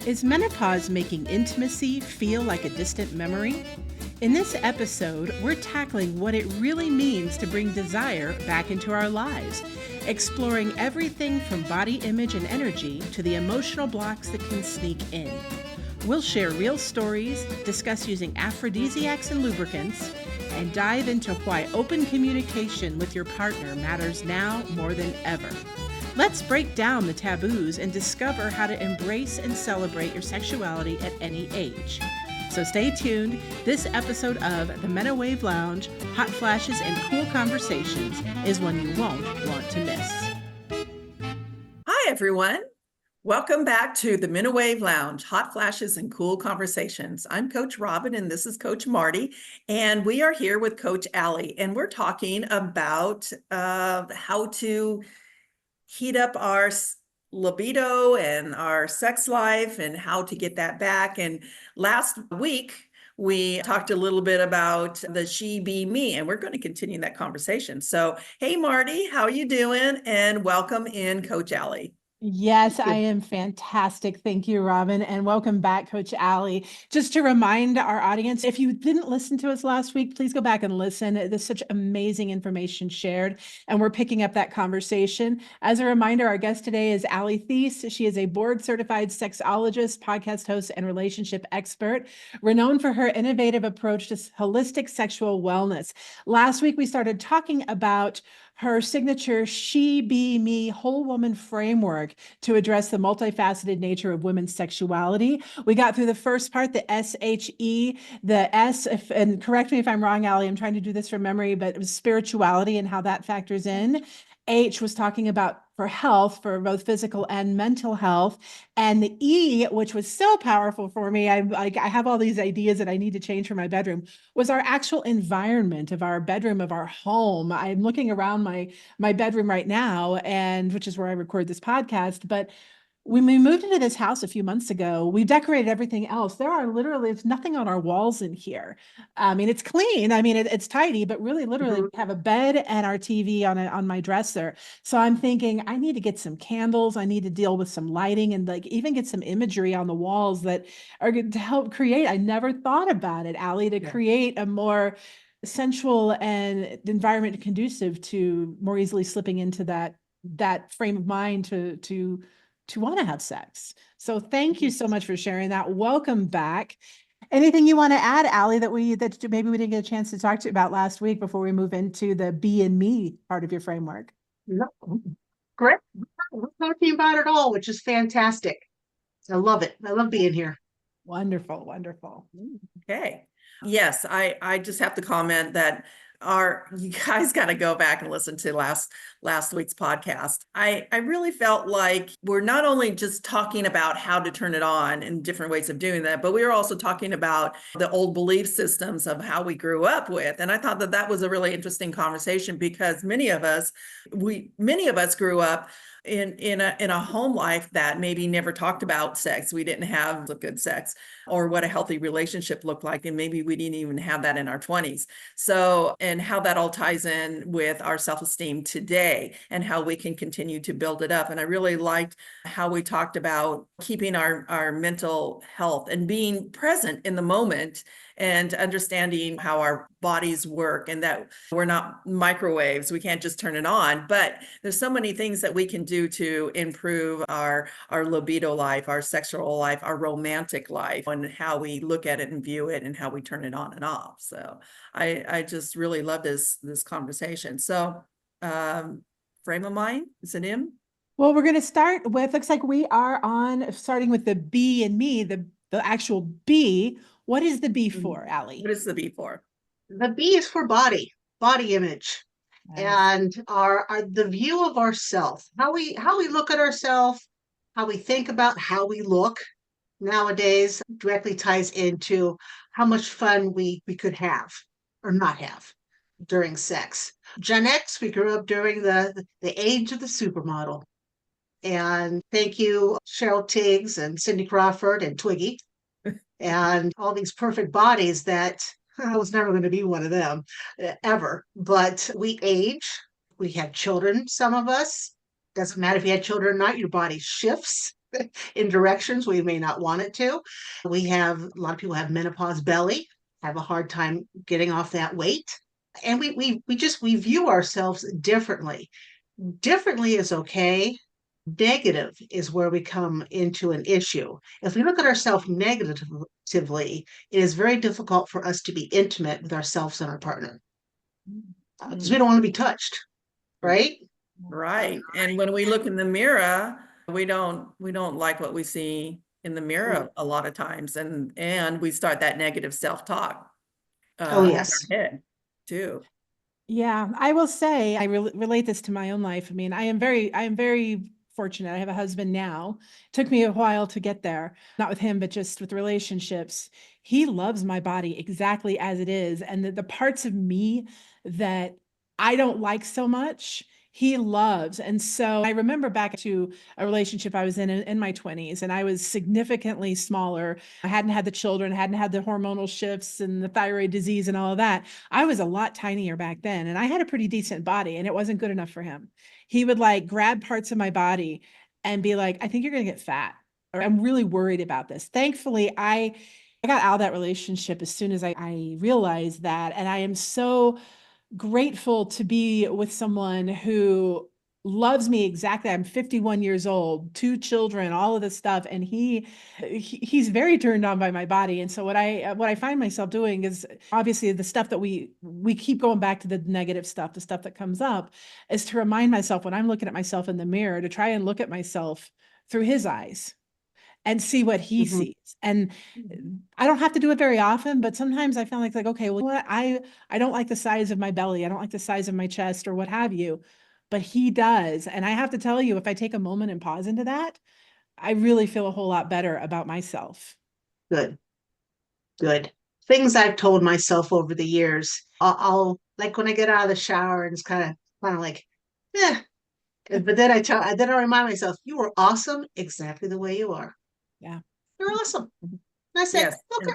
Is menopause making intimacy feel like a distant memory? In this episode, we're tackling what it really means to bring desire back into our lives, exploring everything from body image and energy to the emotional blocks that can sneak in. We'll share real stories, discuss using aphrodisiacs and lubricants, and dive into why open communication with your partner matters now more than ever. Let's break down the taboos and discover how to embrace and celebrate your sexuality at any age. So stay tuned. This episode of the Menowave Lounge, Hot Flashes and Cool Conversations is one you won't want to miss. Hi, everyone. Welcome back to the Menowave Lounge, Hot Flashes and Cool Conversations. I'm Coach Robin, and this is Coach Marti, and we are here with Coach Allie, and we're talking about how to heat up our libido and our sex life and how to get that back. And last week, we talked a little bit about the she, be, me, and we're going to continue that conversation. So, hey, Marti, how are you doing? And welcome in, Coach Allie. Yes, I am fantastic. Thank you, Robin. And welcome back, Coach Allie. Just to remind our audience, if you didn't listen to us last week, please go back and listen. There's such amazing information shared, and we're picking up that conversation. As a reminder, our guest today is Allie Thiess. She is a board-certified sexologist, podcast host, and relationship expert, renowned for her innovative approach to holistic sexual wellness. Last week, we started talking about her signature She, Be, Me whole woman framework to address the multifaceted nature of women's sexuality. We got through the first part, the SHE, the S, and correct me if I'm wrong, Allie, I'm trying to do this from memory, but it was spirituality and how that factors in. H was talking about for health, for both physical and mental health. And the E, which was so powerful for me, I have all these ideas that I need to change for my bedroom, was our actual environment of our bedroom, of our home. I'm looking around my bedroom right now, and which is where I record this podcast. But when we moved into this house a few months ago, we decorated everything else. There's nothing on our walls in here. I mean, it's clean. I mean, it's tidy, but really, literally, we have a bed and our TV on my dresser. So I'm thinking I need to get some candles. I need to deal with some lighting and like even get some imagery on the walls that are going to help create. I never thought about it, Allie, to create a more sensual and environment conducive to more easily slipping into that frame of mind to want to have sex. So thank you so much for sharing that. Welcome back. Anything you want to add, Allie, that maybe we didn't get a chance to talk to you about last week before we move into the be and me part of your framework? No, great. We're talking about it all, which is fantastic. I love it. I love being here. Wonderful, wonderful. Okay. Yes, I just have to comment that you guys got to go back and listen to last week's podcast. I really felt like we're not only just talking about how to turn it on and different ways of doing that, but we were also talking about the old belief systems of how we grew up with. And I thought that was a really interesting conversation because many of us grew up in a home life that maybe never talked about sex. We didn't have good sex or what a healthy relationship looked like. And maybe we didn't even have that in our 20s. So, and how that all ties in with our self-esteem today and how we can continue to build it up. And I really liked how we talked about keeping our mental health and being present in the moment and understanding how our bodies work and that we're not microwaves. We can't just turn it on, but there's so many things that we can do to improve our libido life, our sexual life, our romantic life, and how we look at it and view it and how we turn it on and off. So I just really love this conversation. So frame of mind, is it in? Well, we're going to start with, looks like we are starting with the be and me, the actual be. What is the B for, Allie? What is the B for? The B is for body image. Nice. And the view of ourselves, how we look at ourselves, how we think about how we look nowadays directly ties into how much fun we could have or not have during sex. Gen X, we grew up during the age of the supermodel. And thank you, Cheryl Tiggs and Cindy Crawford and Twiggy. And all these perfect bodies that I was never going to be one of them ever. But we age, we have children, some of us. Doesn't matter if you had children or not, your body shifts. in directions we may not want it to. We have a lot of people have menopause belly, have a hard time getting off that weight. And we view ourselves differently. Differently is okay. Negative is where we come into an issue. If we look at ourselves negatively, it is very difficult for us to be intimate with ourselves and our partner because we don't want to be touched, right? Right. And when we look in the mirror, we don't like what we see in the mirror a lot of times. And we start that negative self-talk Oh, in yes. our head too. Yeah, I will say I relate this to my own life. I mean, I am very fortunate. I have a husband now. It took me a while to get there, not with him, but just with relationships. He loves my body exactly as it is, and the parts of me that I don't like so much, he loves. And so I remember back to a relationship I was in my 20s, and I was significantly smaller. I hadn't had the children, hadn't had the hormonal shifts and the thyroid disease and all of that. I was a lot tinier back then, and I had a pretty decent body, and it wasn't good enough for him. He would like grab parts of my body and be like, I think you're going to get fat, or I'm really worried about this. Thankfully, I got out of that relationship as soon as I realized that. And I am so grateful to be with someone who loves me exactly. I'm 51 years old, 2 children, all of this stuff, and he's very turned on by my body. And so what I find myself doing is obviously the stuff that we keep going back to, the negative stuff, the stuff that comes up, is to remind myself when I'm looking at myself in the mirror to try and look at myself through his eyes and see what he Mhm. sees. And I don't have to do it very often, but sometimes I feel like, okay, well, what I don't like the size of my belly. I don't like the size of my chest or what have you, but he does. And I have to tell you, if I take a moment and pause into that, I really feel a whole lot better about myself. Good, good. Things I've told myself over the years. I'll like when I get out of the shower and it's kind of like, yeah. But then I remind myself, you are awesome exactly the way you are. Yeah. You're awesome. And I said, Yes. okay,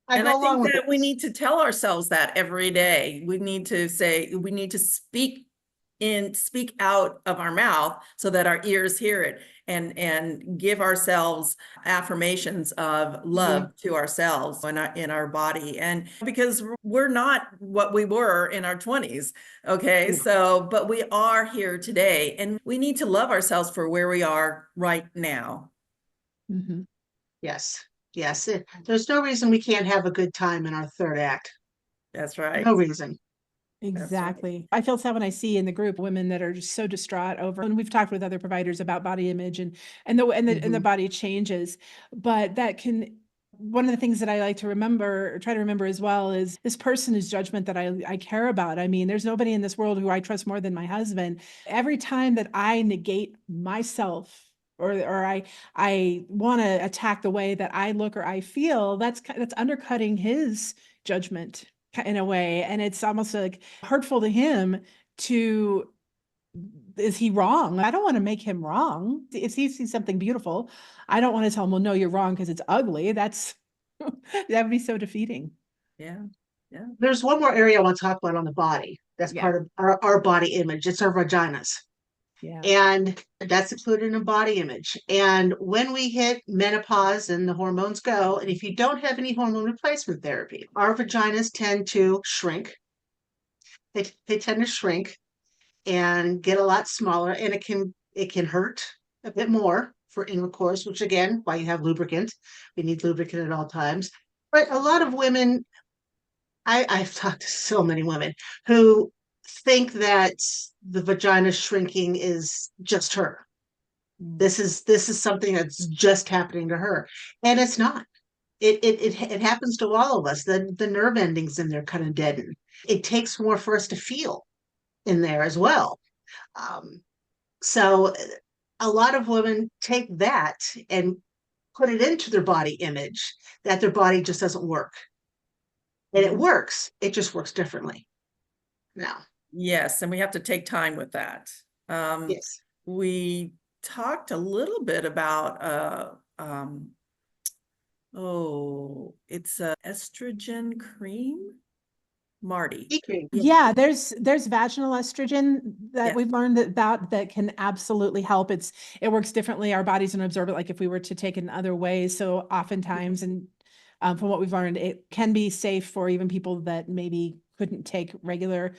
I And I go along think with that it. we need to tell ourselves that every day. We need to speak out of our mouth so that our ears hear it, and give ourselves affirmations of love to ourselves in our body. And because we're not what we were in our 20s. Okay. No. So, but we are here today, and we need to love ourselves for where we are right now. Mm-hmm. Yes, yes. There's no reason we can't have a good time in our third act. That's right. No reason. That's right. Exactly. I feel sad when I see in the group women that are just so distraught over, and we've talked with other providers about body image and the body changes, but one of the things that I like to remember or try to remember as well is this person is judgment that I care about. I mean, there's nobody in this world who I trust more than my husband. Every time that I negate myself or I want to attack the way that I look or I feel, that's undercutting his judgment in a way. And it's almost like hurtful to him to, is he wrong? I don't want to make him wrong. If he sees something beautiful, I don't want to tell him, well, no, you're wrong because it's ugly. That would be so defeating. Yeah. Yeah. There's one more area I want to talk about on the body. That's Yeah. part of our body image. It's our vaginas. Yeah. And that's included in body image. And when we hit menopause and the hormones go, and if you don't have any hormone replacement therapy, our vaginas tend to shrink. They tend to shrink and get a lot smaller, and it can hurt a bit more for intercourse, which again, why you have lubricant. We need lubricant at all times. But a lot of women, I've talked to so many women who think that the vagina shrinking is just her. This is something that's just happening to her, and it's not. It happens to all of us. The nerve endings in there kind of deaden. It takes more for us to feel in there as well. Um, so a lot of women take that and put it into their body image that their body just doesn't work, and it works. It just works differently now. Yes, and we have to take time with that. Yes. We talked a little bit about it's a estrogen cream. Marti. Speaking. Yeah, there's vaginal estrogen that Yeah. we've learned about that can absolutely help. It works differently. Our bodies don't absorb it like if we were to take it in other ways. So oftentimes, and from what we've learned, it can be safe for even people that maybe couldn't take regular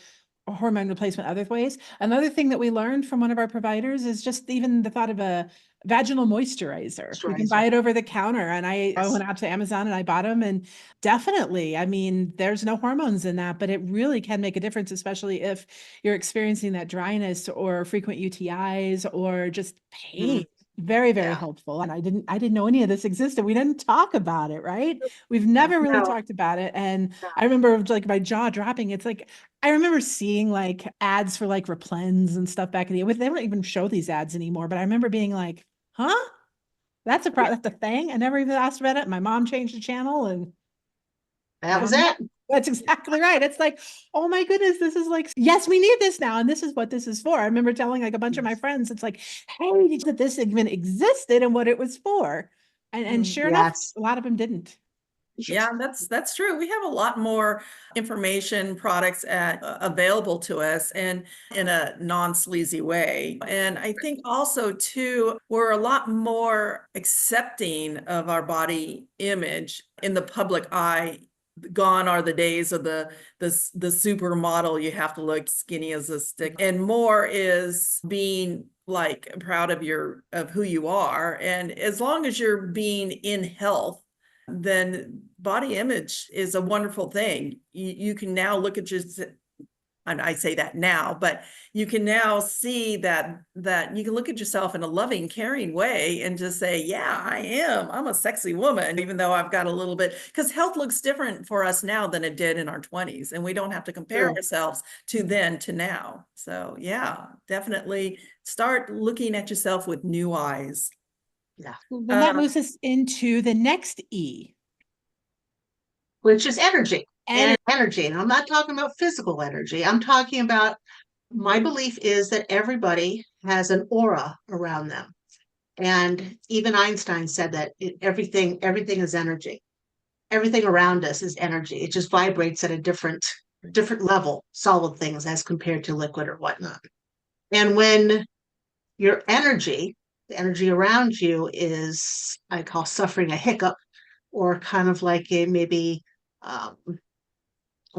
hormone replacement other ways. Another thing that we learned from one of our providers is just even the thought of a vaginal moisturizer. You can buy it over the counter. And I Yes. went out to Amazon and I bought them, and definitely, I mean, there's no hormones in that, but it really can make a difference, especially if you're experiencing that dryness or frequent UTIs or just pain. Very, very Yeah. helpful. And I didn't know any of this existed. We didn't talk about it, right? We've never really No. talked about it. And I remember like my jaw dropping. It's like, I remember seeing like ads for like Replens and stuff back in the day. They don't even show these ads anymore, but I remember being like, huh? That's a thing. I never even asked about it. My mom changed the channel and That was it. that's exactly right. It's like, oh my goodness, this is like, yes, we need this now. And this is what this is for. I remember telling like a bunch of my friends, it's like, hey, did you know that this even existed and what it was for? And sure enough, Yes. a lot of them didn't. Yeah, that's true. We have a lot more information products available to us and in a non-sleazy way. And I think also too, we're a lot more accepting of our body image in the public eye. Gone are the days of the supermodel, you have to look skinny as a stick, and more is being like proud of who you are. And as long as you're being in health, then body image is a wonderful thing. You can now look at and I say that now, but you can now see that you can look at yourself in a loving, caring way and just say, yeah, I'm a sexy woman, even though I've got a little bit, because health looks different for us now than it did in our 20s. And we don't have to compare ourselves to then to now. So yeah, definitely start looking at yourself with new eyes. Yeah. Then that moves us into the next E. Which is energy. And Energy. And I'm not talking about physical energy. I'm talking about, my belief is that everybody has an aura around them. And even Einstein said that everything is energy. Everything around us is energy. It just vibrates at a different level, solid things as compared to liquid or whatnot. And when your energy, the energy around you is, I call suffering a hiccup, or kind of like maybe a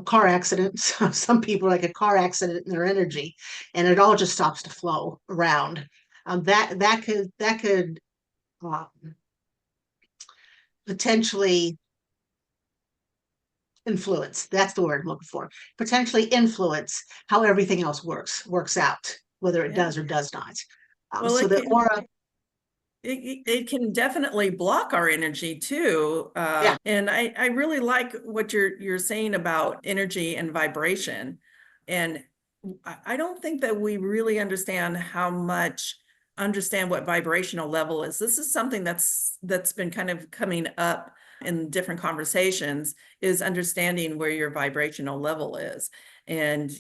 car accident. Some people are like a car accident in their energy, and it all just stops to flow around. That could um, potentially influence. That's the word I'm looking for. Potentially influence how everything else works out, whether it does or does not. Well, So the aura. It can definitely block our energy too. Yeah. And I really like what you're saying about energy and vibration. And I don't think that we really understand what vibrational level is. This is something that's been kind of coming up in different conversations, is understanding where your vibrational level is. And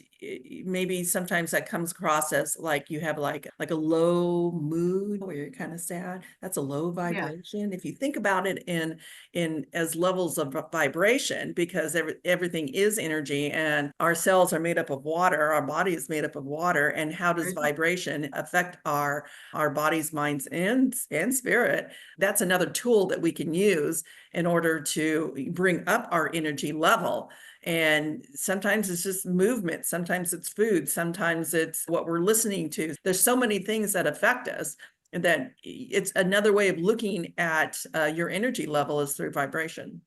maybe sometimes that comes across as like you have like a low mood where you're kind of sad. That's a low vibration. If you think about it in as levels of vibration, because everything is energy, and our cells are made up of water, our body is made up of water. And how does vibration affect our bodies, minds, and spirit? That's another tool that we can use in order to bring up our energy level. And sometimes it's just movement, sometimes it's food, sometimes it's what we're listening to. There's so many things that affect us, and that it's another way of looking at your energy level is through vibration.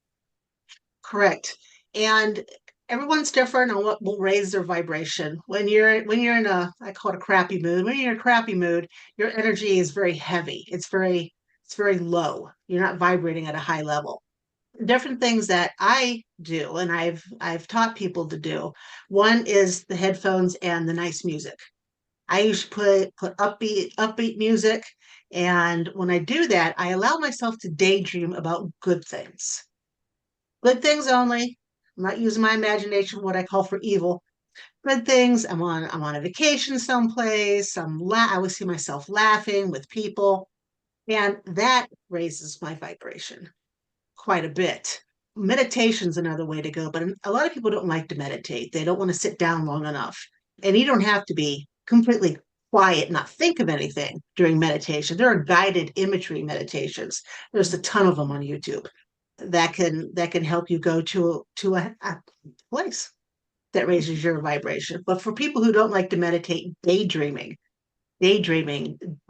Correct. And everyone's different on what will raise their vibration. When you're in I call it a crappy mood. When you're in a crappy mood, your energy is very heavy. It's very low. You're not vibrating at a high level. Different things that I do, and I've taught people to do. One is the headphones and the nice music. I usually put upbeat music, and when I do that, I allow myself to daydream about good things. Good things only. I'm not using my imagination, what I call for evil. Good things. I'm on a vacation someplace. I always see myself laughing with people, and that raises my vibration quite a bit. Meditation's another way to go, but a lot of people don't like to meditate. They don't want to sit down long enough. And you don't have to be completely quiet, not think of anything during meditation. There are guided imagery meditations. There's a ton of them on YouTube that can help you go to a place that raises your vibration. But for people who don't like to meditate, daydreaming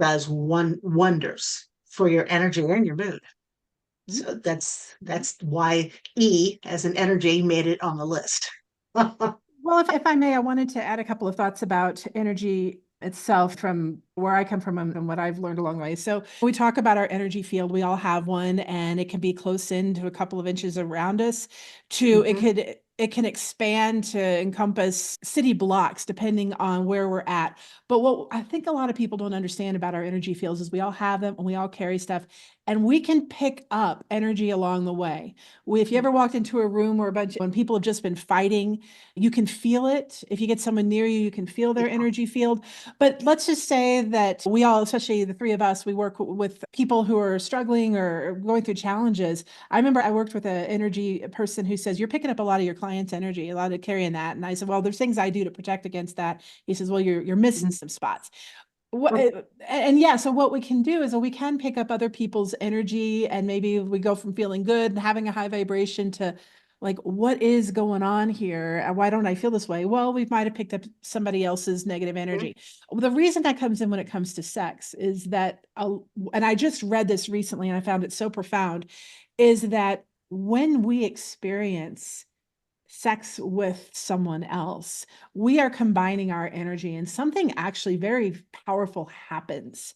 does wonders for your energy and your mood. So that's why E as an energy made it on the list. Well, if I may, I wanted to add a couple of thoughts about energy itself from where I come from and what I've learned along the way. So we talk about our energy field. We all have one, and it can be close in to a couple of inches around us. It can expand to encompass city blocks depending on where we're at. But what I think a lot of people don't understand about our energy fields is we all have them and we all carry stuff, and we can pick up energy along the way. If you ever walked into a room where when people have just been fighting, you can feel it. If you get someone near you, you can feel their energy field. But let's just say that we all, especially the three of us, we work with people who are struggling or going through challenges. I remember I worked with an energy person who says, you're picking up a lot of your clients' energy, a lot of carrying that. And I said, well, there's things I do to protect against that. He says, well, you're missing some spots. So what we can do is we can pick up other people's energy, and maybe we go from feeling good and having a high vibration to like, what is going on here? Why don't I feel this way? Well, we might have picked up somebody else's negative energy. The reason that comes in when it comes to sex is that, and I just read this recently and I found it so profound, is that when we experience sex with someone else, we are combining our energy and something actually very powerful happens.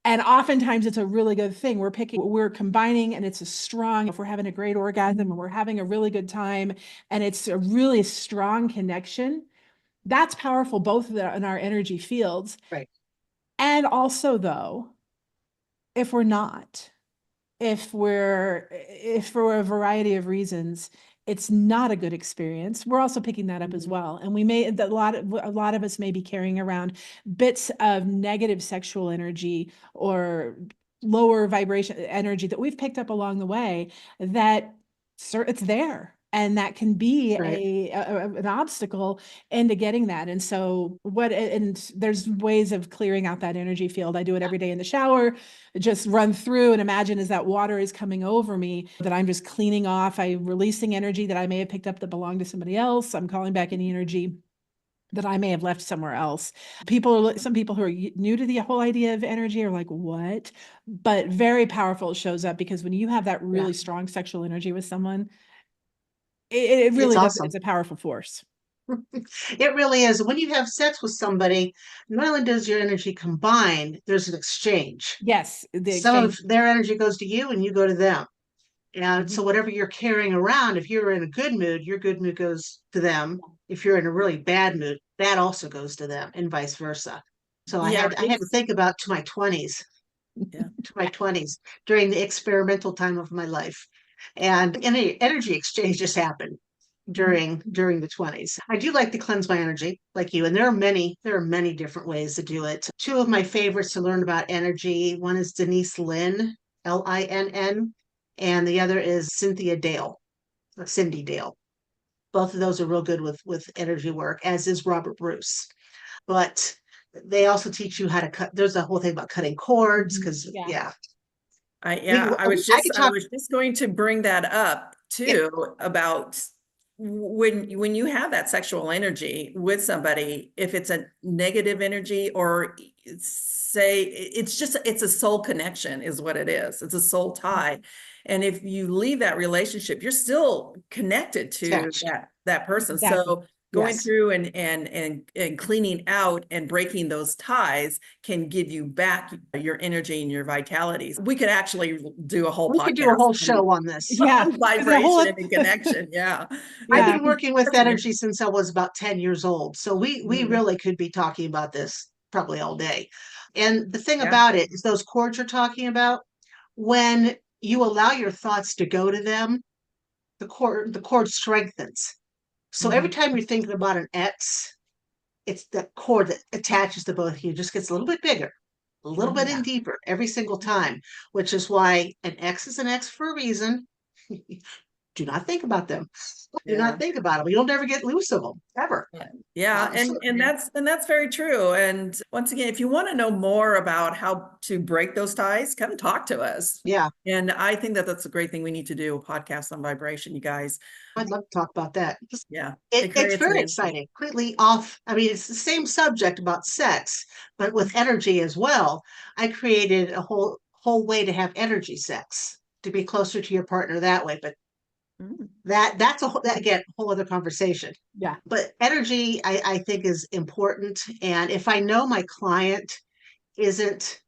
And oftentimes it's a really good thing. We're combining, and it's a strong, if we're having a great orgasm and we're having a really good time and it's a really strong connection, that's powerful both in our energy fields. Right. And also though, if we're not, if for a variety of reasons, it's not a good experience, we're also picking that up as well. And a lot of us may be carrying around bits of negative sexual energy or lower vibration energy that we've picked up along the way that it's there. And that can be an obstacle into getting that. And so there's ways of clearing out that energy field. I do it every day in the shower, just run through and imagine as that water is coming over me, that I'm just cleaning off. I'm releasing energy that I may have picked up that belonged to somebody else. I'm calling back any energy that I may have left somewhere else. Some people who are new to the whole idea of energy are like, what? But very powerful. It shows up because when you have that really strong sexual energy with someone, it really does. Awesome. It's a powerful force. It really is. When you have sex with somebody, not only does your energy combine, there's an exchange. Yes. Some of their energy goes to you and you go to them. And so whatever you're carrying around, if you're in a good mood, your good mood goes to them. If you're in a really bad mood, that also goes to them, and vice versa. So I had to think about to my 20s, during the experimental time of my life. And energy exchange just happened during the 20s. I do like to cleanse my energy like you, and there are many different ways to do it. Two of my favorites to learn about energy, one is Denise Linn, Linn, and the other is Cindy Dale. Both of those are real good with energy work, as is Robert Bruce. But they also teach you how to cut. There's a whole thing about cutting cords because I was just going to bring that up too, about when you have that sexual energy with somebody, if it's a negative energy, or say it's a soul connection is what it is. It's a soul tie. And if you leave that relationship, you're still connected to that person. Exactly. So going through and cleaning out and breaking those ties can give you back your energy and your vitality. We could actually do a whole podcast. We could do a whole show on this. Vibration and connection. I've been working with energy since I was about 10 years old. So we really could be talking about this probably all day. And the thing about it is those cords you're talking about, when you allow your thoughts to go to them, the cord strengthens. So every time you're thinking about an ex, it's the cord that attaches to both of you just gets a little bit bigger, a little bit in deeper every single time, which is why an ex is an ex for a reason. do not think about them. Do Yeah. not think about them. You don't ever get loose of them, ever. Yeah, and that's very true. And once again, if you want to know more about how to break those ties, come talk to us. Yeah, And I think that that's a great thing we need to do, a podcast on vibration, you guys. I'd love to talk about that. Yeah, It's very exciting, completely off. I mean, it's the same subject about sex, but with energy as well. I created a whole way to have energy sex, to be closer to your partner that way. But Mm, that's that again, whole other conversation. Yeah. But energy, I think, is important. And if I know my client isn't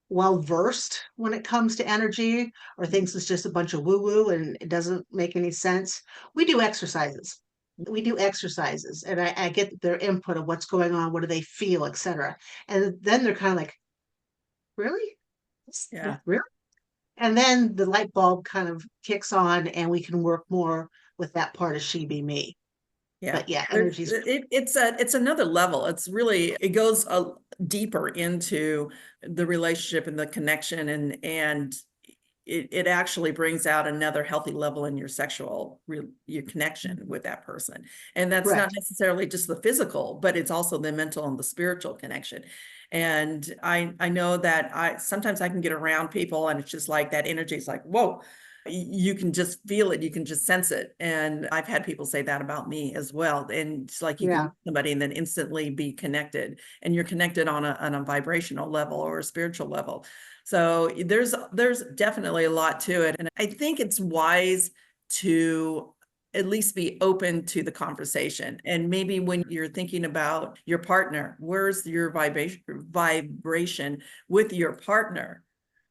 well versed when it comes to energy, or thinks it's just a bunch of woo woo and it doesn't make any sense, we do exercises. We do exercises, and I get their input of what's going on, what do they feel, etc. And then they're kind of like, really? yeah. Really? And then the light bulb kind of kicks on, and we can work more with that part of she be me. Yeah. But yeah, energy's It's another level. It's really, it goes deeper into the relationship and the connection, and it actually brings out another healthy level in your your connection with that person. And that's not correct. necessarily just the physical, but it's also the mental and the spiritual connection. And I know that sometimes I can get around people and it's just like that energy is like, whoa, you can just feel it, you can just sense it. And I've had people say that about me as well. And it's like you can Yeah. meet somebody and then instantly be connected, and you're connected on a vibrational level or a spiritual level. So there's definitely a lot to it. And I think it's wise to at least be open to the conversation. And maybe when you're thinking about your partner, where's your vibration with your partner?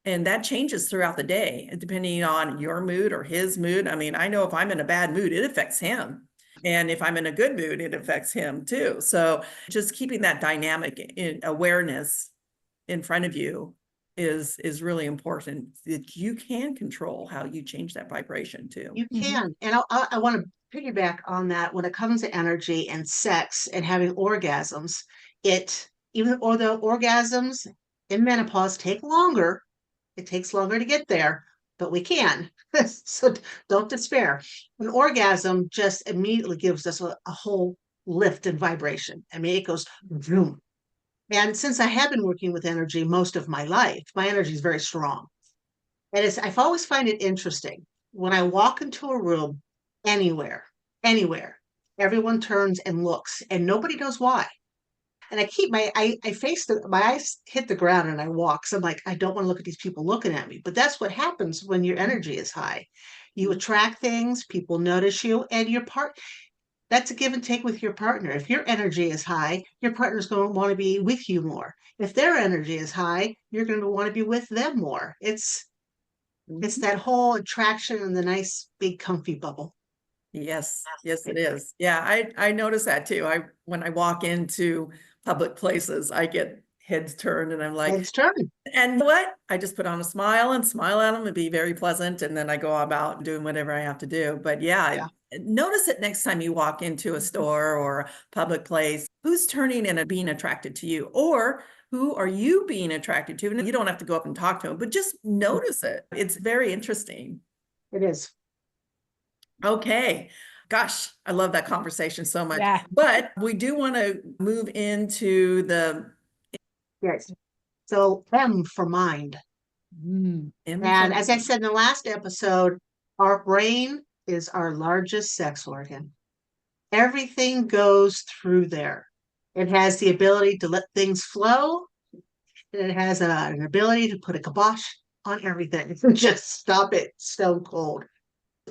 And that changes throughout the day, depending on your mood or his mood. I mean, I know if I'm in a bad mood, it affects him. And if I'm in a good mood, it affects him too. So just keeping that dynamic in awareness in front of you is really important, that you can control how you change that vibration too. You Mhm. can. And I want to piggyback on that when it comes to energy and sex and having orgasms. Even although orgasms in menopause take longer, it takes longer to get there, but we can. So don't despair. An orgasm just immediately gives us a whole lift in vibration. I mean, it goes boom. And since I have been working with energy most of my life, my energy is very strong. And I've always find it interesting when I walk into a room anywhere, everyone turns and looks, and nobody knows why. And I keep I face my eyes hit the ground and I walk. So I'm like, I don't want to look at these people looking at me. But that's what happens when your energy is high. You attract things, people notice you, and that's a give and take with your partner. If your energy is high, your partner's going to want to be with you more. If their energy is high, you're going to want to be with them more. It's Mhm. that whole attraction and the nice big comfy bubble. Yes, yes, it is. Yeah, I notice that too. When I walk into public places, I get heads turned and I'm like, Heads turn. and what? I just put on a smile and smile at them and be very pleasant. And then I go about doing whatever I have to do. But yeah, notice it next time you walk into a store or a public place. Who's turning and being attracted to you? Or who are you being attracted to? And you don't have to go up and talk to them, but just notice it. It's very interesting. It is. Okay. Gosh, I love that conversation so much. Yeah. But we do want to move into the Yes. So M for mind. Mm. And as I said in the last episode, our brain is our largest sex organ. Everything goes through there. It has the ability to let things flow. And it has an ability to put a kibosh on everything. Just stop it stone cold,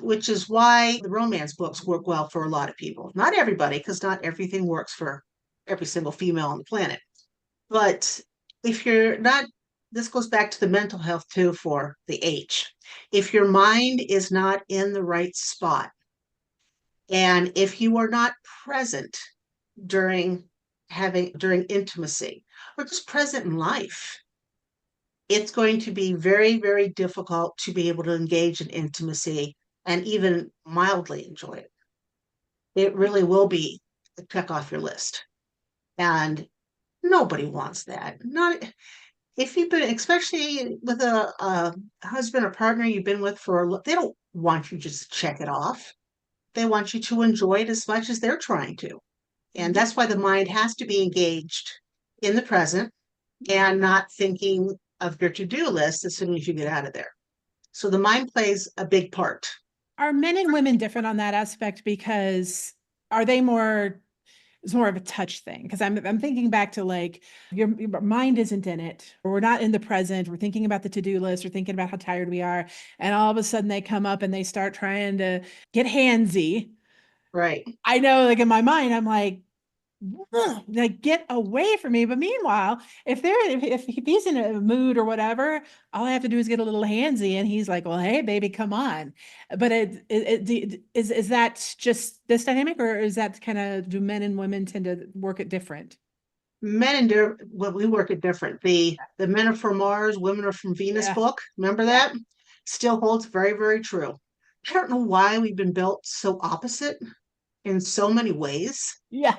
which is why the romance books work well for a lot of people. Not everybody, because not everything works for every single female on the planet. But if you're not, this goes back to the mental health too for the H. If your mind is not in the right spot, and if you are not present during intimacy or just present in life, it's going to be very, very difficult to be able to engage in intimacy and even mildly enjoy it. It really will be a check off your list. And nobody wants that. Not if you've been, especially with a husband or partner you've been with they don't want you just to check it off. They want you to enjoy it as much as they're trying to. And that's why the mind has to be engaged in the present and not thinking of your to-do list as soon as you get out of there. So the mind plays a big part. Are men and women different on that aspect? Because are they more, it's more of a touch thing? Because I'm thinking back to like your mind isn't in it, or we're not in the present. We're thinking about the to-do list, or thinking about how tired we are, and all of a sudden they come up and they start trying to get handsy. Right. I know, like in my mind, I'm like, get away from me. But meanwhile, if he's in a mood or whatever, all I have to do is get a little handsy, and he's like, well, hey, baby, come on. But is that just this dynamic, or is that kind of, do men and women tend to work it different? Men and well, we work it different. The men are from Mars, women are from Venus Yeah. book. Remember that? Still holds very, very true. I don't know why we've been built so opposite in so many ways. Yeah.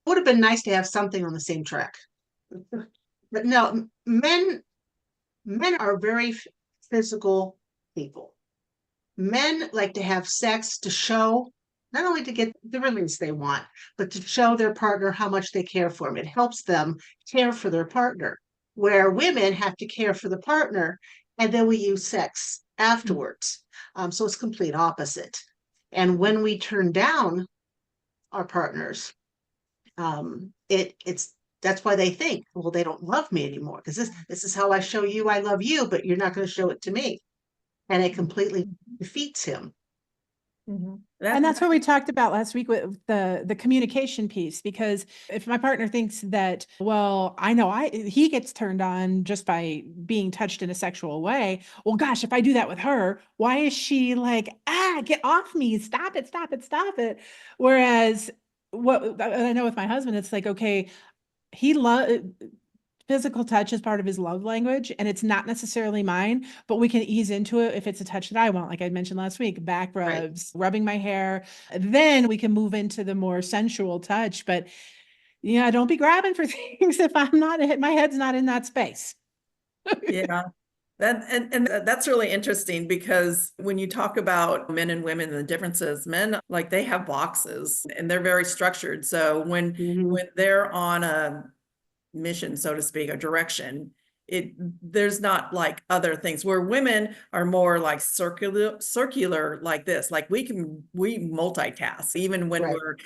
Would have been nice to have something on the same track. But no, men are very physical people. Men like to have sex to show, not only to get the release they want, but to show their partner how much they care for them. It helps them care for their partner, where women have to care for the partner, and then we use sex afterwards. So it's complete opposite. And when we turn down our partners, it's that's why they think, well, they don't love me anymore, because this is how I show you I love you, but you're not going to show it to me. And it completely defeats him. And that's what we talked about last week with the communication piece, because if my partner thinks that, well, I know he gets turned on just by being touched in a sexual way. Well, gosh, if I do that with her, why is she like, get off me, stop it, stop it, stop it. Whereas what I know with my husband, it's like, okay, physical touch is part of his love language, and it's not necessarily mine, but we can ease into it if it's a touch that I want. Like I mentioned last week, back rubs, rubbing my hair. Then we can move into the more sensual touch. But yeah, don't be grabbing for things if I'm not, my head's not in that space. Yeah. And that's really interesting, because when you talk about men and women and the differences, men, like, they have boxes and they're very structured. So when they're on a mission, so to speak, a direction, there's not like other things, where women are more like circular like this. Like we multitask even when we're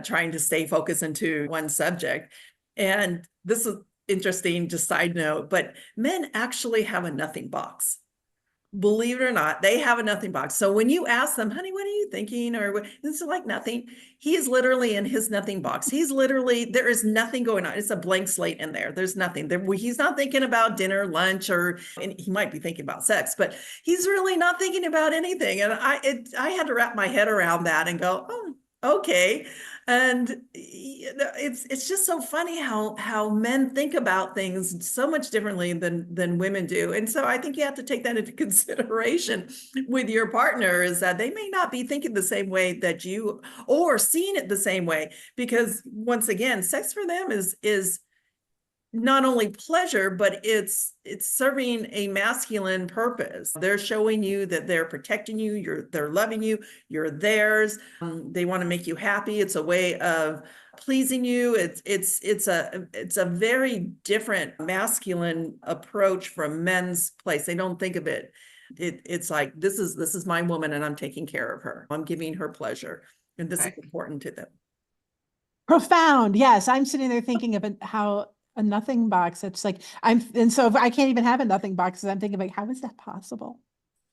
trying to stay focused into one subject. And this is interesting, just side note, but men actually have a nothing box. Believe it or not, they have a nothing box. So when you ask them, honey, what are you thinking? Or it's like nothing. He is literally in his nothing box. There is nothing going on. It's a blank slate in there. There's nothing there. He's not thinking about dinner, lunch, and he might be thinking about sex, but he's really not thinking about anything. And I had to wrap my head around that and go, oh, okay. And it's just so funny how men think about things so much differently than women do. And so I think you have to take that into consideration with your partner, is that they may not be thinking the same way that you, or seeing it the same way, because once again, sex for them is not only pleasure, but it's serving a masculine purpose. They're showing you that they're protecting you, they're loving you, you're theirs. They want to make you happy. It's a way of pleasing you. It's a very different masculine approach from men's place. They don't think of it. It's like, this is my woman, and I'm taking care of her. I'm giving her pleasure, and this is important to them. Profound. Yes, I'm sitting there thinking of how a nothing box. It's like and so if I can't even have a nothing box, I'm thinking like, how is that possible?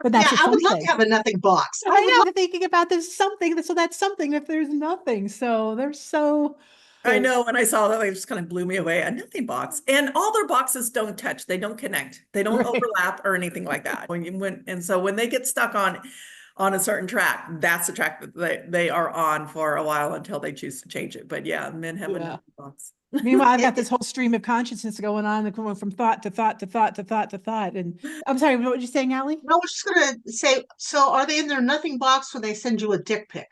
But that's I would love to have a nothing box. I know, thinking about there's something, so that's something if there's nothing. So they're so. I know, when I saw that, it just kind of blew me away. A nothing box, and all their boxes don't touch, they don't connect, they don't overlap or anything like that. And so when they get stuck on a certain track, that's the track that they are on for a while until they choose to change it. But yeah, men have a nothing box. Meanwhile, I've got this whole stream of consciousness going on, going from thought to thought to thought to thought to thought. And I'm sorry, what were you saying, Allie? I was just going to say, so are they in their nothing box when they send you a dick pic?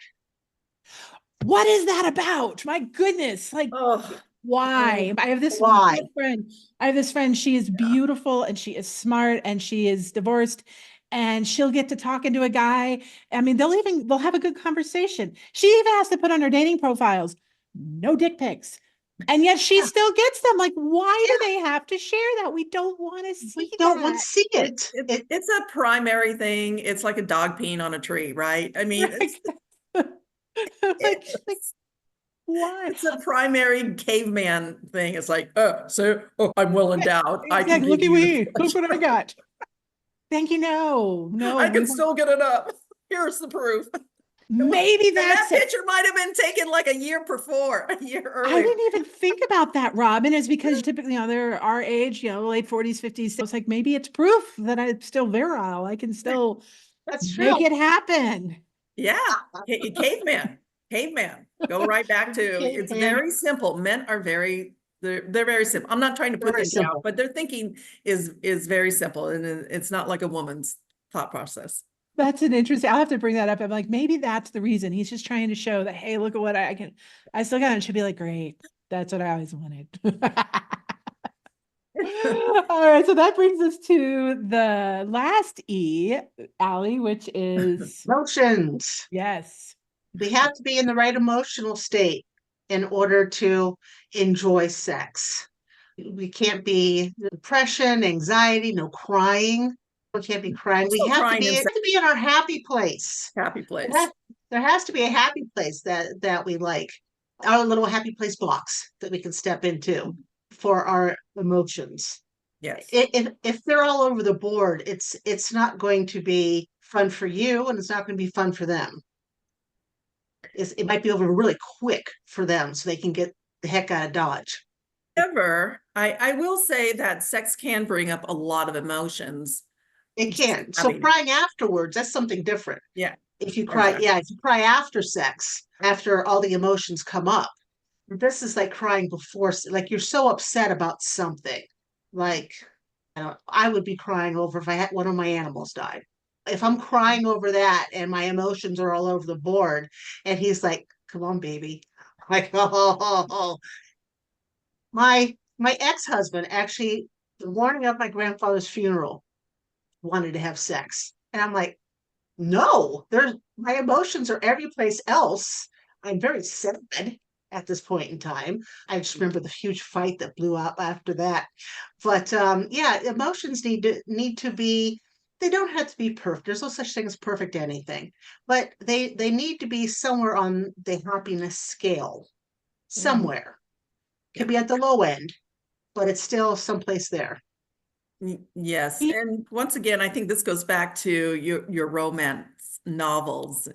What is that about? My goodness. Like, why? I have this friend. She is beautiful, and she is smart, and she is divorced. and she'll get to talking to a guy. I mean, they'll have a good conversation. She even has to put on her dating profiles, no dick pics. And yet she still gets them. Like, why do they have to share that? We don't want to see We don't want to that. see it. It's a primary thing. It's like a dog peeing on a tree, right? I mean, Like, why? it's a primary caveman thing. It's like, I'm well endowed. I can Exactly. give Looky you. me. Look what I got. Thank you. No, I can still get it up. Here's the proof. maybe And that that's it. picture might have been taken like a year before, a year I earlier. didn't even think about that, Robin, is because typically, they're our age, late 40s, 50s. So it's like, maybe it's proof that I'm still virile. I can still That's make true. it happen. Yeah, caveman. Go right back to it's very simple. Men are they're very simple. I'm not trying to put Very them down, simple. but their thinking is very simple, and it's not like a woman's thought process. That's an interesting, I'll have to bring that up. I'm like, maybe that's the reason. He's just trying to show that, hey, look at what I can, I still got it. Should be like, great. That's what I always wanted. All right. So that brings us to the last E, Allie, which is, Emotions. yes. We have to be in the right emotional state in order to enjoy sex. We can't be depression, anxiety, no crying. We can't be crying. We Still have to crying be, in in our happy place. happy place. There has to be a happy place that we like. Our little happy place box that we can step into for our emotions. Yes. If they're all over the board, it's not going to be fun for you, and it's not going to be fun for them. It might be over really quick for them, so they can get the heck out of Dodge. However, I will say that sex can bring up a lot of emotions. It can. So crying afterwards, that's something different. Yeah. If you cry, Exactly. if you cry after sex, after all the emotions come up, this is like crying before, like you're so upset about something. Like, I would be crying over if I had one of my animals died. If I'm crying over that and my emotions are all over the board, and he's like, "Come on, baby," like, oh. My ex-husband actually, the morning of my grandfather's funeral, wanted to have sex, and I'm like, no, there's my emotions are every place else. I'm very sad at this point in time. I just remember the huge fight that blew up after that. But yeah, emotions need to be, they don't have to be perfect. There's no such thing as perfect anything, but they need to be somewhere on the happiness scale. Somewhere. Could be at the low end, but it's still someplace there. Yes. And once again, I think this goes back to your romance novels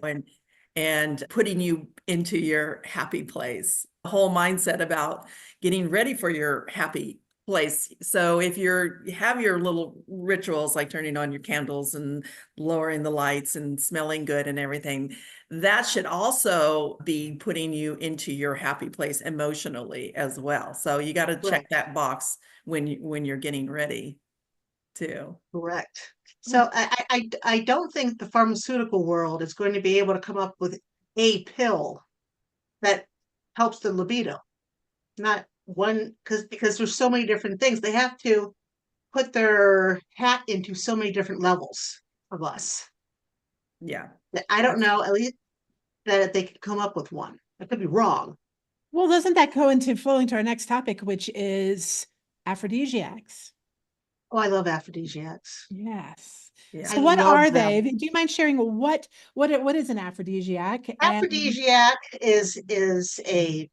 and putting you into your happy place. The whole mindset about getting ready for your happy place. So if you have your little rituals like turning on your candles and lowering the lights and smelling good and everything, that should also be putting you into your happy place emotionally as well. So you got to check that box when you're getting ready too. Correct. So I don't think the pharmaceutical world is going to be able to come up with a pill that helps the libido. Not one, because there's so many different things. They have to put their hat into so many different levels of us. Yeah. I don't know, at least that they could come up with one. I could be wrong. Well, doesn't that go into flowing to our next topic, which is aphrodisiacs? Oh, I love aphrodisiacs. Yes. Yeah. So what are they? them. Do you mind sharing what is an aphrodisiac? Aphrodisiac is a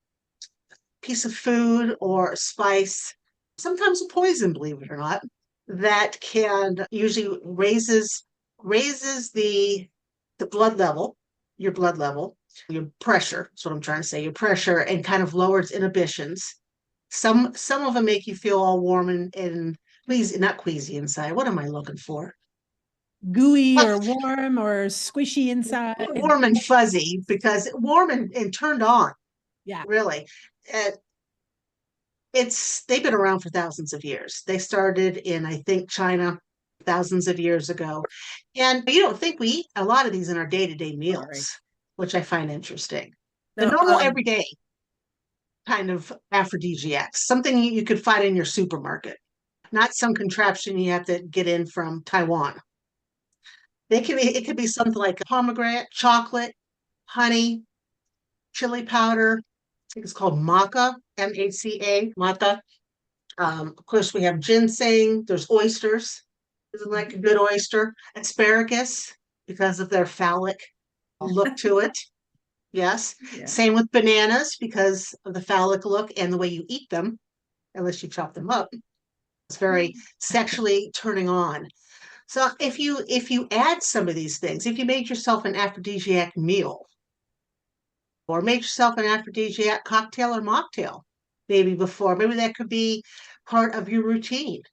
piece of food or a spice, sometimes a poison, believe it or not, that can usually raises the blood level, your blood level, your pressure. That's what I'm trying to say. Your pressure, and kind of lowers inhibitions. Some of them make you feel all warm and queasy, not queasy inside. What am I looking for? Gooey or warm or squishy inside. Warm and fuzzy, because warm and turned on. Yeah. Really. They've been around for thousands of years. They started in, I think, China thousands of years ago. And you don't think we eat a lot of these in our day-to-day meals, which I find interesting. The normal everyday kind of aphrodisiacs, something you could find in your supermarket, not some contraption you have to get in from Taiwan. It could be something like pomegranate, chocolate, honey, chili powder. I think it's called maca, M-A-C-A, maca. Of course, we have ginseng. There's oysters. Isn't like a good oyster? Asparagus, because of their phallic look to it. Yes. Yeah. Same with bananas because of the phallic look and the way you eat them, unless you chop them up. It's very sexually turning on. So if you add some of these things, if you made yourself an aphrodisiac meal, or make yourself an aphrodisiac cocktail or mocktail, maybe that could be part of your routine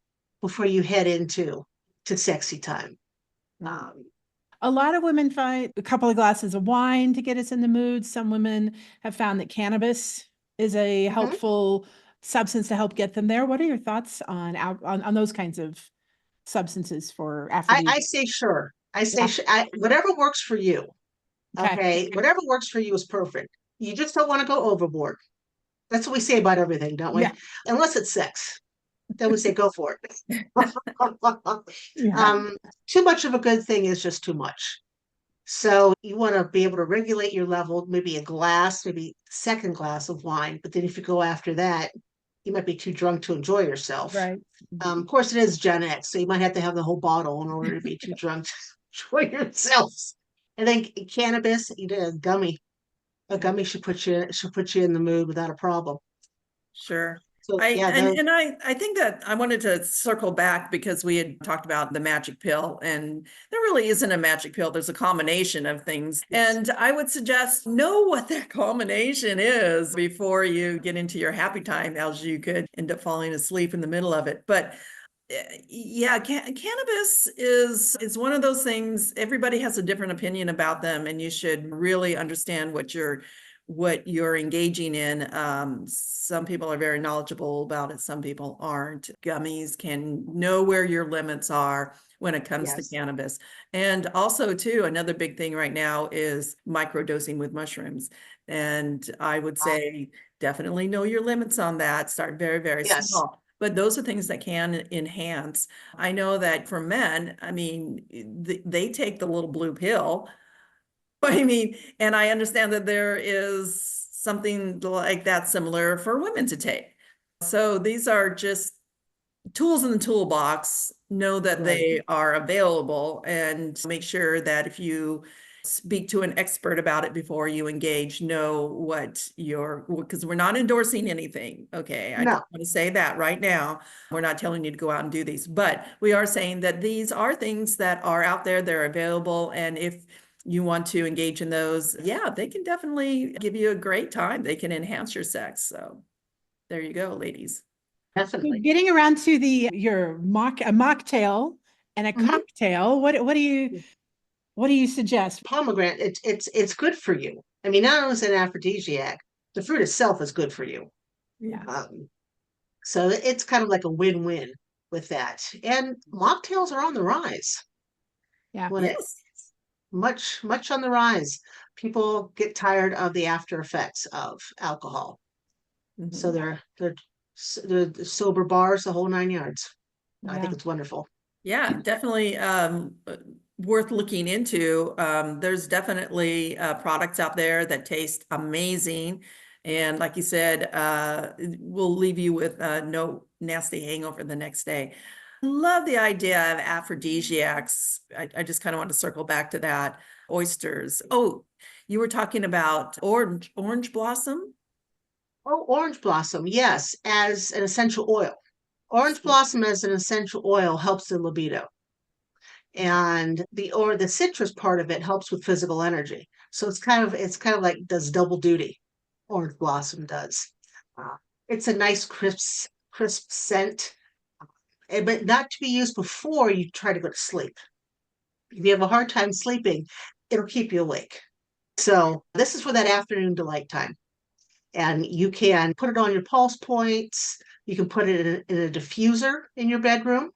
before you head to sexy time. A lot of women find a couple of glasses of wine to get us in the mood. Some women have found that cannabis is a helpful substance to help get them there. What are your thoughts on those kinds of substances for aphrodisiac? I say sure. Whatever works for you. Okay. Whatever works for you is perfect. You just don't want to go overboard. That's what we say about everything, don't we? Yeah. Unless it's sex. Then we say go for it. Yeah. Too much of a good thing is just too much. So you want to be able to regulate your level, maybe a glass, maybe second glass of wine. But then if you go after that, you might be too drunk to enjoy yourself. Right. Of course, it is Gen X, so you might have to have the whole bottle in order to be too drunk to enjoy yourself. And then cannabis, you did a gummy. A gummy should put you in the mood without a problem. Sure. So I think that I wanted to circle back because we had talked about the magic pill, and there really isn't a magic pill. There's a combination of things. Yes. And I would suggest know what that combination is before you get into your happy time, else you could end up falling asleep in the middle of it. But yeah, cannabis is one of those things. Everybody has a different opinion about them, and you should really understand what you're engaging in. Some people are very knowledgeable about it. Some people aren't. Gummies can know where your limits are when it comes to cannabis. And also too, another big thing right now is microdosing with mushrooms. And I would say definitely know your limits on that. Start very, very small. But those are things that can enhance. I know that for men, I mean, they take the little blue pill. I mean, and I understand that there is something like that similar for women to take. So these are just tools in the toolbox. Know that they are available, and make sure that if you speak to an expert about it before you engage, know what because we're not endorsing anything. Okay. I just want to say that right now. We're not telling you to go out and do these, but we are saying that these are things that are out there. They're available. And if you want to engage in those, yeah, they can definitely give you a great time. They can enhance your sex. So there you go, ladies. Definitely. So getting around to a mocktail and a cocktail, what do you suggest? Pomegranate, it's good for you. I mean, not only is it an aphrodisiac, the fruit itself is good for you. Yeah. So it's kind of like a win-win with that. And mocktails are on the rise. Yeah. Much on the rise. People get tired of the after effects of alcohol. So they're sober bars, the whole 9 yards. I think it's wonderful. Yeah, definitely worth looking into. There's definitely products out there that taste amazing. And like you said, will leave you with no nasty hangover the next day. Love the idea of aphrodisiacs. I just kind of want to circle back to that. Oysters. Oh, you were talking about orange blossom? Oh, orange blossom, yes, as an essential oil. Orange blossom as an essential oil helps the libido. And the citrus part of it helps with physical energy. So it's kind of like does double duty. Orange blossom does. It's a nice crisp scent, but not to be used before you try to go to sleep. If you have a hard time sleeping, it'll keep you awake. So this is for that afternoon delight time. And you can put it on your pulse points. You can put it in a diffuser in your bedroom.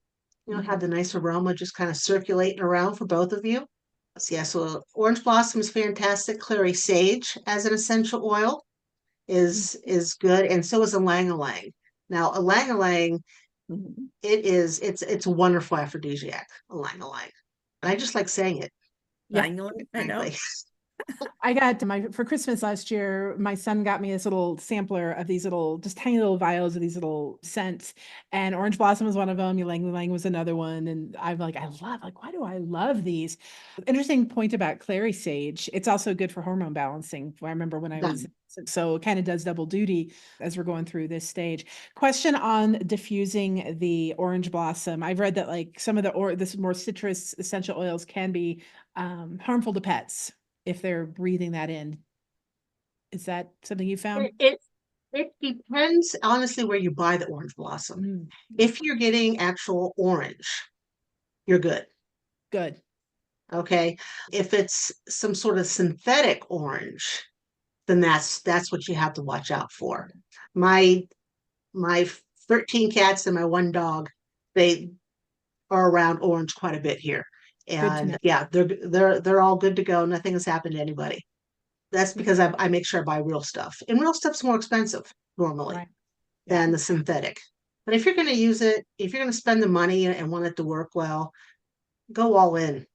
Have the nice aroma just kind of circulating around for both of you. So orange blossom is fantastic. Clary sage as an essential oil is good, and so is ylang-ylang. Now, ylang-ylang, it's a wonderful aphrodisiac. Ylang-ylang. I just like saying it, Yeah. I know. frankly. I got for Christmas last year, my son got me this little sampler of these little, just tiny little vials of these little scents. And Orange Blossom was one of them. Ylang Ylang was another one. And I'm like, why do I love these? Interesting point about clary sage. It's also good for hormone balancing. I remember when I was, so it kind of does double duty as we're going through this stage. Question on diffusing the orange blossom. I've read that like some of this more citrus essential oils can be harmful to pets if they're breathing that in. Is that something you found? It depends honestly where you buy the orange blossom. If you're getting actual orange, you're good. Good. Okay. If it's some sort of synthetic orange, then that's what you have to watch out for. My 13 cats and my one dog, they are around orange quite a bit here. And yeah, they're all good to go. Nothing has happened to anybody. That's because I make sure I buy real stuff. And real stuff's more expensive normally than the synthetic. But if you're going to use it, if you're going to spend the money and want it to work well, go all in.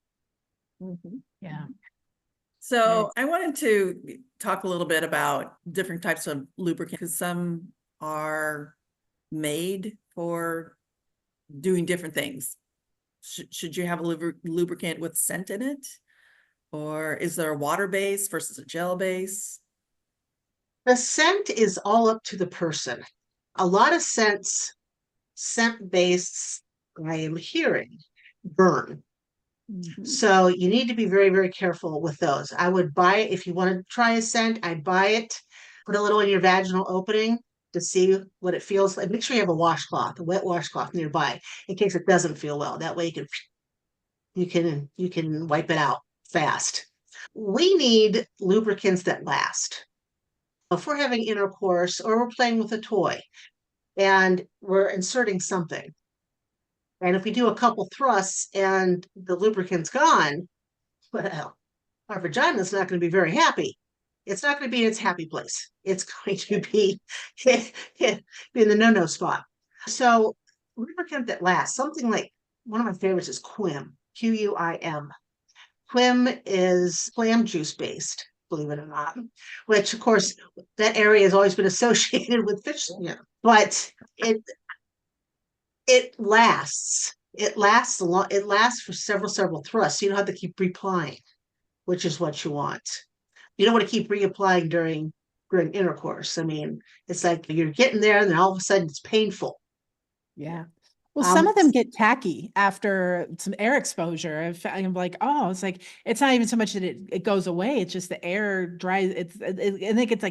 Yeah. So I wanted to talk a little bit about different types of lubricant, because some are made for doing different things. Should you have a lubricant with scent in it? Or is there a water base versus a gel base? The scent is all up to the person. A lot of scent-based, I am hearing, burn. So you need to be very, very careful with those. I would buy it if you want to try a scent. I'd buy it, put a little in your vaginal opening to see what it feels like. Make sure you have a washcloth, a wet washcloth nearby, in case it doesn't feel well. That way you can wipe it out fast. We need lubricants that last. If we're having intercourse or we're playing with a toy and we're inserting something, and if we do a couple thrusts and the lubricant's gone, well, our vagina is not going to be very happy. It's not going to be in its happy place. It's going to be in the no-no spot. So lubricant that lasts, something like one of my favorites is Quim, Quim. Quim is clam juice based, believe it or not, which of course that area has always been associated with fish, but it lasts. It lasts a lot. It lasts for several thrusts. You don't have to keep replying, which is what you want. You don't want to keep reapplying during intercourse. I mean, it's like you're getting there and then all of a sudden it's painful. Yeah. Well, some of them get tacky after some air exposure. I'm like, oh, it's like, it's not even so much that it goes away. It's just the air dries. I think it's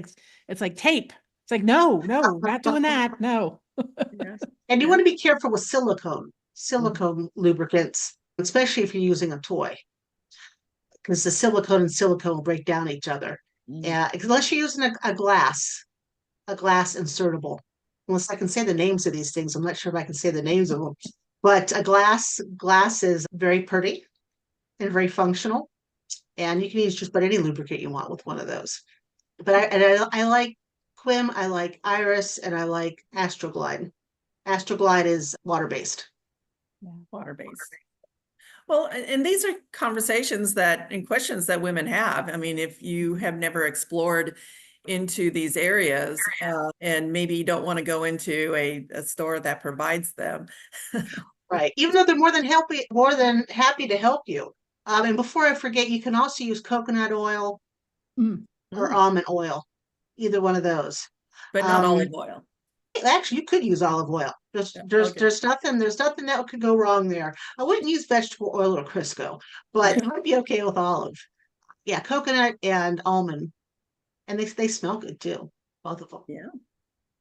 like tape. It's like, no, not doing that. No. And you want to be careful with silicone lubricants, especially if you're using a toy, because the silicone and silicone will break down each other. Unless you're using a glass insertable. Unless I can say the names of these things, I'm not sure if I can say the names of them. But a glass is very pretty and very functional, and you can use just about any lubricant you want with one of those. But I like Quim, I like Iris, and I like Astroglide. Astroglide is water-based. Yeah, water-based. Well, and these are conversations and questions that women have. I mean, if you have never explored into these areas and maybe you don't want to go into a store that provides them. Right. Even though they're more than happy to help you. And before I forget, you can also use coconut oil or almond oil, either one of those. But not olive oil. Actually, you could use olive oil. There's nothing that could go wrong there. I wouldn't use vegetable oil or Crisco, but it might be okay with olive. Yeah, coconut and almond. And they smell good too, both of them.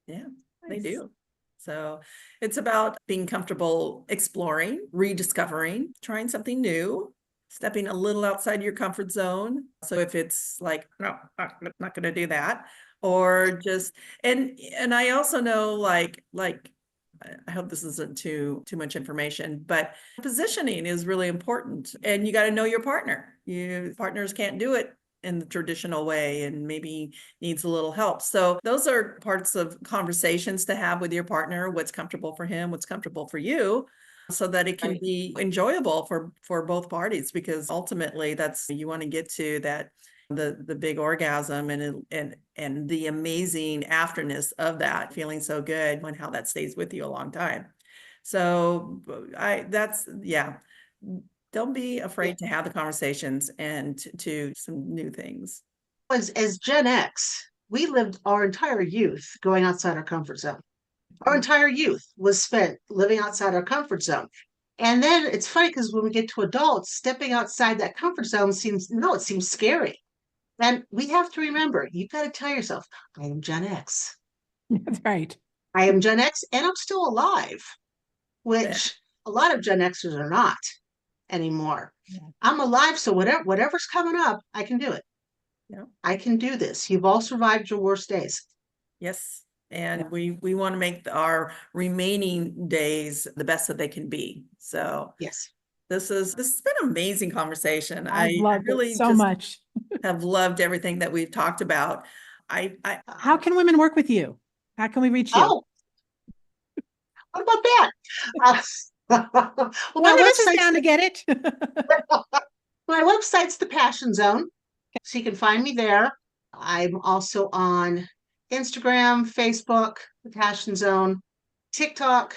Yeah, they do. So it's about being comfortable exploring, rediscovering, trying something new, stepping a little outside your comfort zone. So if it's like, no, I'm not going to do that, or just, and I also know like, I hope this isn't too much information, but positioning is really important, and you got to know your partner. Partners can't do it in the traditional way and maybe needs a little help. So those are parts of conversations to have with your partner. What's comfortable for him, what's comfortable for you. so that it can Right. be enjoyable for both parties, because ultimately that's, you want to get to that, the big orgasm and the amazing afterness of that, feeling so good, when how that stays with you a long time. So yeah, don't be afraid to have the conversations and to some new things. As Gen X, we lived our entire youth going outside our comfort zone. Our entire youth was spent living outside our comfort zone. And then it's funny because when we get to adults, stepping outside that comfort zone it seems scary. And we have to remember, you've got to tell yourself, I am Gen X. That's right. I am Gen X and I'm still alive, Yeah. which a lot of Gen Xers are not anymore. Yeah. I'm alive, so whatever's coming up, I can do it. Yeah. I can do this. You've all survived your worst days. Yes. And we want to make our remaining days the best that they can be. So Yes. this has been an amazing conversation. I've I loved it really so just much. have loved everything that we've talked about. I How can women work with you? How can we reach you? Oh, what about that? Well, One of us is down to get it. my website's The Passion Zone, so you can find me there. I'm also on Instagram, Facebook, The Passion Zone, TikTok.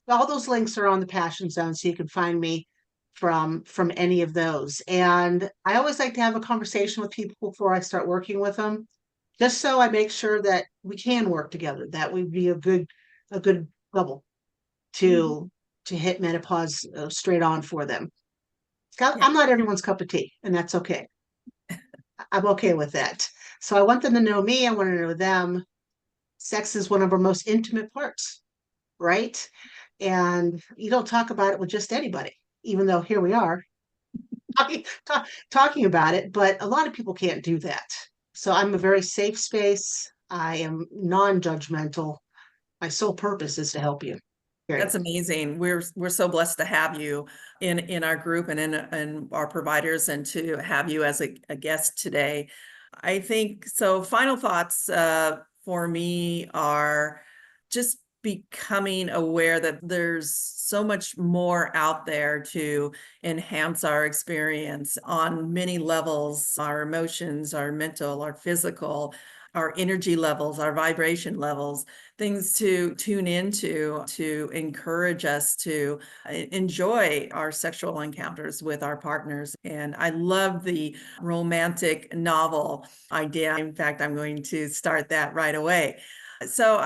All those links are on The Passion Zone, so you can find me from any of those. And I always like to have a conversation with people before I start working with them, just so I make sure that we can work together. That would be a good bubble to hit menopause straight on for them. I'm not everyone's cup of tea, and that's okay. I'm okay with that. So I want them to know me. I want to know them. Sex is one of our most intimate parts, right? And you don't talk about it with just anybody, even though here we are talking about it, but a lot of people can't do that. So I'm a very safe space. I am non-judgmental. My sole purpose is to help you. Period. That's amazing. We're so blessed to have you in our group and in our providers, and to have you as a guest today. I think so. Final thoughts for me are just becoming aware that there's so much more out there to enhance our experience on many levels: our emotions, our mental, our physical, our energy levels, our vibration levels, things to tune into to encourage us to enjoy our sexual encounters with our partners. And I love the romantic novel idea. In fact, I'm going to start that right away. So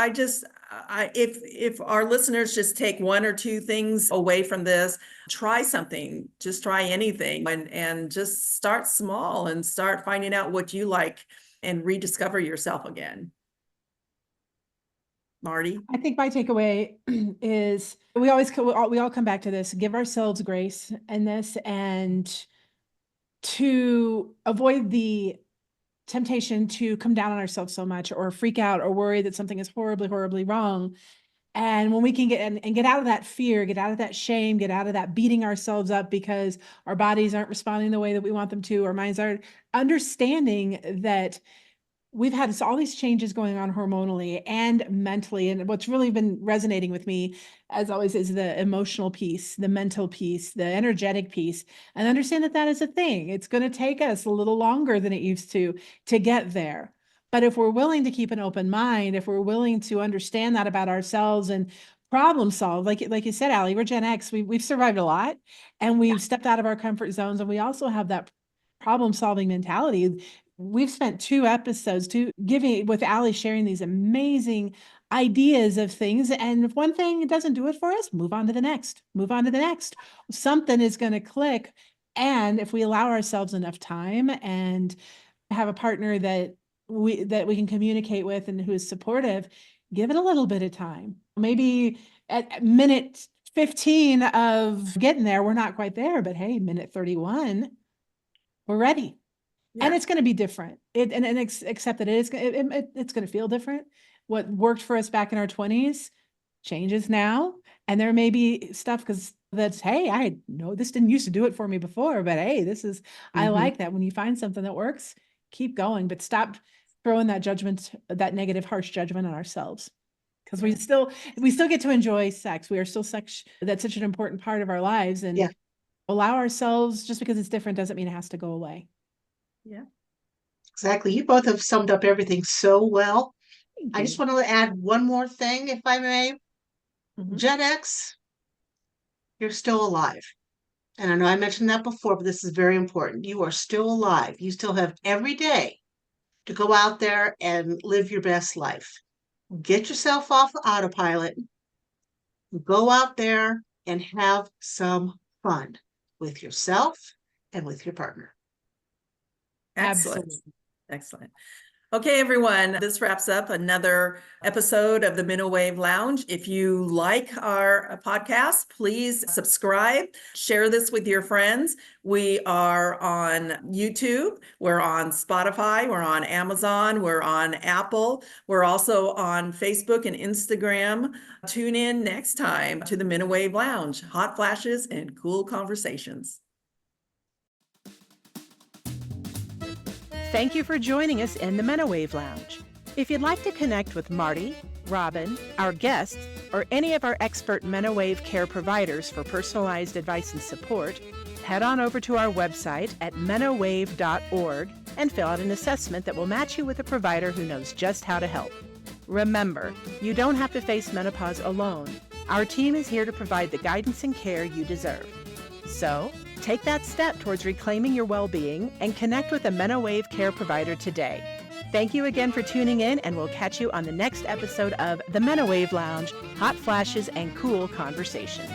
if our listeners just take one or two things away from this, try something, just try anything, and just start small and start finding out what you like and rediscover yourself again. Marti? I think my takeaway is we all come back to this: give ourselves grace in this, and to avoid the temptation to come down on ourselves so much, or freak out, or worry that something is horribly, horribly wrong. And when we can get out of that fear, get out of that shame, get out of that beating ourselves up because our bodies aren't responding the way that we want them to, our minds aren't, understanding that we've had all these changes going on hormonally and mentally. And what's really been resonating with me, as always, is the emotional piece, the mental piece, the energetic piece, and understand that that is a thing. It's going to take us a little longer than it used to get there. But if we're willing to keep an open mind, if we're willing to understand that about ourselves and problem solve, like you said, Allie, we're Gen X, we've survived a lot, and we've stepped out of our comfort zones, and we also have that problem solving mentality. We've spent 2 episodes giving with Allie, sharing these amazing ideas of things. And if one thing doesn't do it for us, move on to the next, move on to the next. Something is going to click. And if we allow ourselves enough time and have a partner that we can communicate with and who is supportive, give it a little bit of time. Maybe at minute 15 of getting there, we're not quite there, but hey, minute 31, we're ready. Yeah. And it's going to be different. Accept that it's going to feel different. What worked for us back in our 20s changes now. And there may be stuff hey, I know this didn't used to do it for me before, but hey, I like that. When you find something that works, keep going, but stop throwing that negative, harsh judgment on ourselves. because we still get to enjoy sex. We are still that's such an important part of our lives, and Yeah. allow ourselves, just because it's different doesn't mean it has to go away. Yeah. Exactly. You both have summed up everything so well. Thank I you. just want to add one more thing, if I may. Mhm. Gen X, you're still alive. And I know I mentioned that before, but this is very important. You are still alive. You still have every day to go out there and live your best life. Get yourself off autopilot, go out there and have some fun with yourself and with your partner. Excellent. Absolutely. Excellent. Okay, everyone, this wraps up another episode of the Menowave Lounge. If you like our podcast, please subscribe, share this with your friends. We are on YouTube, we're on Spotify, we're on Amazon, we're on Apple, we're also on Facebook and Instagram. Tune in next time to the Menowave Lounge, hot flashes and cool conversations. Thank you for joining us in the Menowave Lounge. If you'd like to connect with Marti, Robin, our guests, or any of our expert Menowave care providers for personalized advice and support, head on over to our website at menowave.org and fill out an assessment that will match you with a provider who knows just how to help. Remember, you don't have to face menopause alone. Our team is here to provide the guidance and care you deserve. So, take that step towards reclaiming your well-being and connect with a Menowave care provider today. Thank you again for tuning in, and we'll catch you on the next episode of the Menowave Lounge, hot flashes and cool conversations.